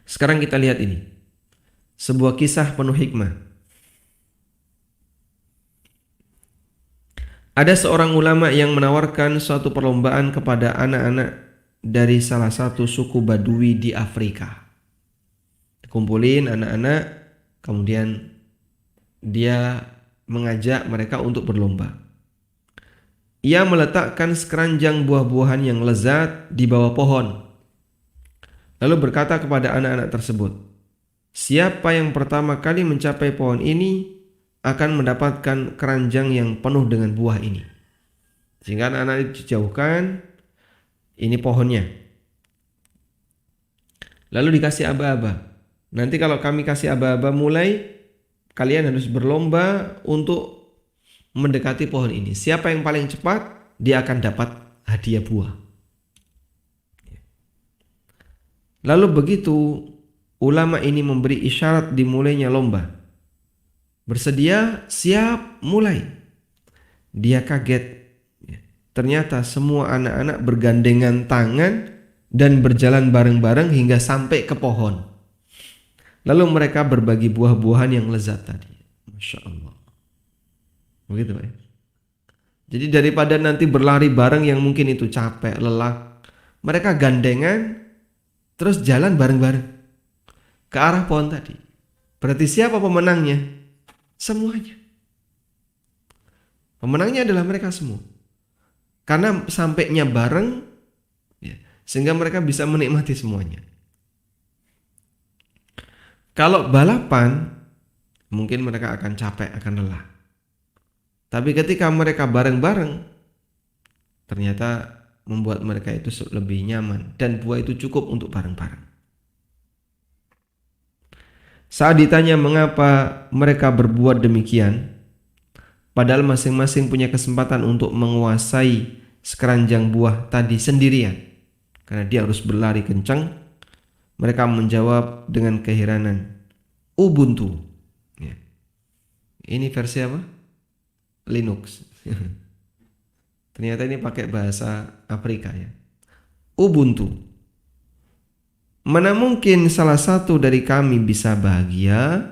Sekarang kita lihat ini, sebuah kisah penuh hikmah. Ada seorang ulama yang menawarkan suatu perlombaan kepada anak-anak dari salah satu suku Badui di Afrika. Kumpulin anak-anak, kemudian dia mengajak mereka untuk berlomba. Ia meletakkan sekeranjang buah-buahan yang lezat di bawah pohon. Lalu berkata kepada anak-anak tersebut, siapa yang pertama kali mencapai pohon ini akan mendapatkan keranjang yang penuh dengan buah ini. Sehingga anak-anak dijauhkan, ini pohonnya. Lalu dikasih aba-aba. Nanti kalau kami kasih aba-aba, mulai kalian harus berlomba untuk mendekati pohon ini. Siapa yang paling cepat, dia akan dapat hadiah buah. Lalu begitu ulama ini memberi isyarat dimulainya lomba. Bersedia, siap, mulai. Dia kaget. Ternyata semua anak-anak bergandengan tangan dan berjalan bareng-bareng hingga sampai ke pohon. Lalu mereka berbagi buah-buahan yang lezat tadi. Masya Allah. Begitu Pak. Jadi daripada nanti berlari bareng yang mungkin itu capek, lelah, mereka gandengan terus jalan bareng-bareng ke arah pohon tadi. Berarti siapa pemenangnya? Semuanya. Pemenangnya adalah mereka semua. Karena sampainya bareng, ya, sehingga mereka bisa menikmati semuanya. Kalau balapan, mungkin mereka akan capek, akan lelah. Tapi ketika mereka bareng-bareng, ternyata membuat mereka itu lebih nyaman. Dan buah itu cukup untuk bareng-bareng. Saat ditanya mengapa mereka berbuat demikian, padahal masing-masing punya kesempatan untuk menguasai sekeranjang buah tadi sendirian, karena dia harus berlari kencang, mereka menjawab dengan keheranan, Ubuntu. Ya. Ini versi apa? Linux. Ternyata ini pakai bahasa Afrika ya. Ubuntu. Mana mungkin salah satu dari kami bisa bahagia,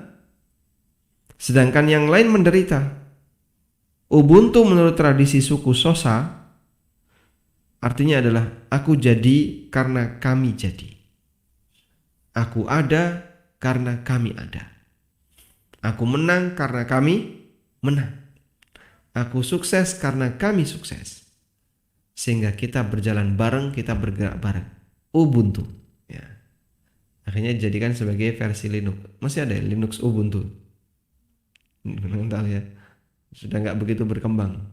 sedangkan yang lain menderita. Ubuntu menurut tradisi suku Xhosa artinya adalah aku jadi karena kami jadi. Aku ada karena kami ada. Aku menang karena kami menang. Aku sukses karena kami sukses. Sehingga kita berjalan bareng, kita bergerak bareng. Ubuntu. Ya. Akhirnya dijadikan sebagai versi Linux. Masih ada ya, Linux Ubuntu. Entah ya. Sudah nggak begitu berkembang.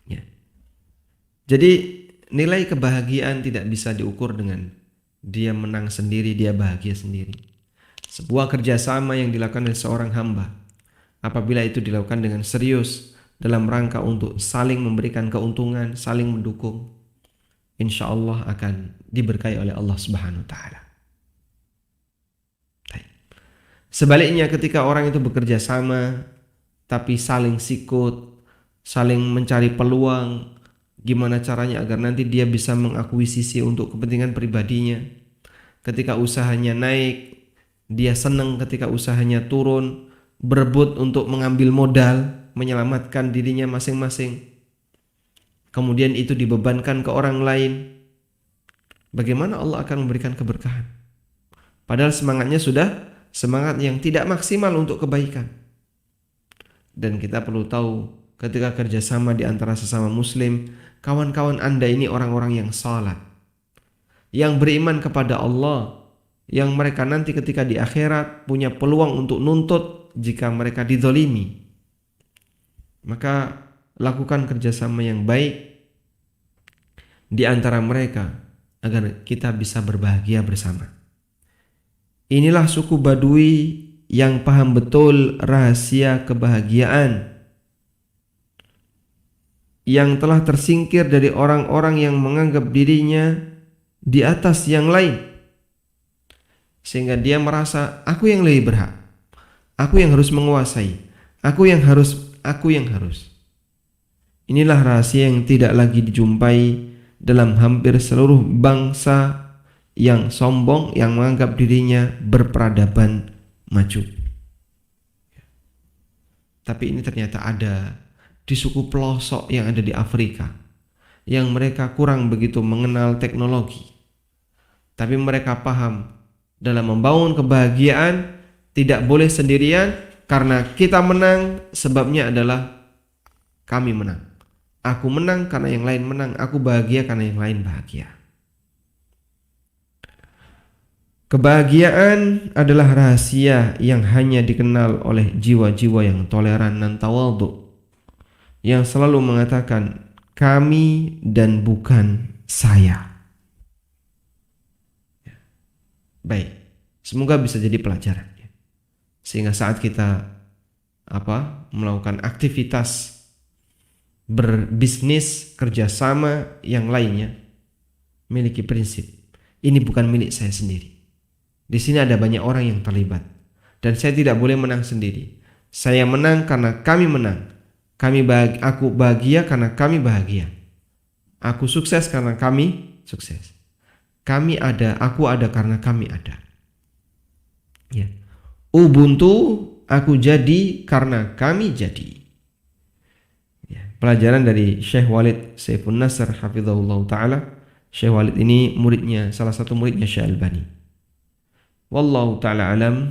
Ya. Jadi nilai kebahagiaan tidak bisa diukur dengan dia menang sendiri, dia bahagia sendiri. Sebuah kerjasama yang dilakukan oleh seorang hamba, apabila itu dilakukan dengan serius dalam rangka untuk saling memberikan keuntungan, saling mendukung, insya Allah akan diberkahi oleh Allah Subhanahu wa Ta'ala. Sebaliknya, ketika orang itu bekerja sama tapi saling sikut, saling mencari peluang, gimana caranya agar nanti dia bisa mengakuisisi untuk kepentingan pribadinya. Ketika usahanya naik, dia senang. Ketika usahanya turun, berebut untuk mengambil modal, menyelamatkan dirinya masing-masing. Kemudian itu dibebankan ke orang lain. Bagaimana Allah akan memberikan keberkahan? Padahal semangatnya sudah semangat yang tidak maksimal untuk kebaikan. Dan kita perlu tahu, ketika kerjasama di antara sesama muslim, kawan-kawan Anda ini orang-orang yang salat, yang beriman kepada Allah, yang mereka nanti ketika di akhirat punya peluang untuk nuntut jika mereka dizalimi. Maka lakukan kerjasama yang baik di antara mereka agar kita bisa berbahagia bersama. Inilah suku Badui yang paham betul rahasia kebahagiaan, yang telah tersingkir dari orang-orang yang menganggap dirinya di atas yang lain, sehingga dia merasa aku yang lebih berhak, aku yang harus menguasai, aku yang harus. Inilah rahasia yang tidak lagi dijumpai dalam hampir seluruh bangsa yang sombong, yang menganggap dirinya berperadaban maju. Tapi ini ternyata ada di suku pelosok yang ada di Afrika, yang mereka kurang begitu mengenal teknologi. Tapi mereka paham dalam membangun kebahagiaan tidak boleh sendirian, karena kita menang sebabnya adalah kami menang. Aku menang karena yang lain menang, aku bahagia karena yang lain bahagia. Kebahagiaan adalah rahasia yang hanya dikenal oleh jiwa-jiwa yang toleran dan tawadhu, yang selalu mengatakan kami dan bukan saya. Baik, semoga bisa jadi pelajaran, sehingga saat kita melakukan aktivitas berbisnis, kerjasama yang lainnya, miliki prinsip ini bukan milik saya sendiri. Di sini ada banyak orang yang terlibat, dan saya tidak boleh menang sendiri. Saya menang karena kami menang. Aku bahagia karena kami bahagia. Aku sukses karena kami sukses. Aku ada karena kami ada. Ya. Ubuntu, aku jadi karena kami jadi. Ya. Pelajaran dari Syekh Walid Saifun Nasr hafizahullah ta'ala. Syekh Walid ini salah satu muridnya Syekh Albani. Wallahu ta'ala alam.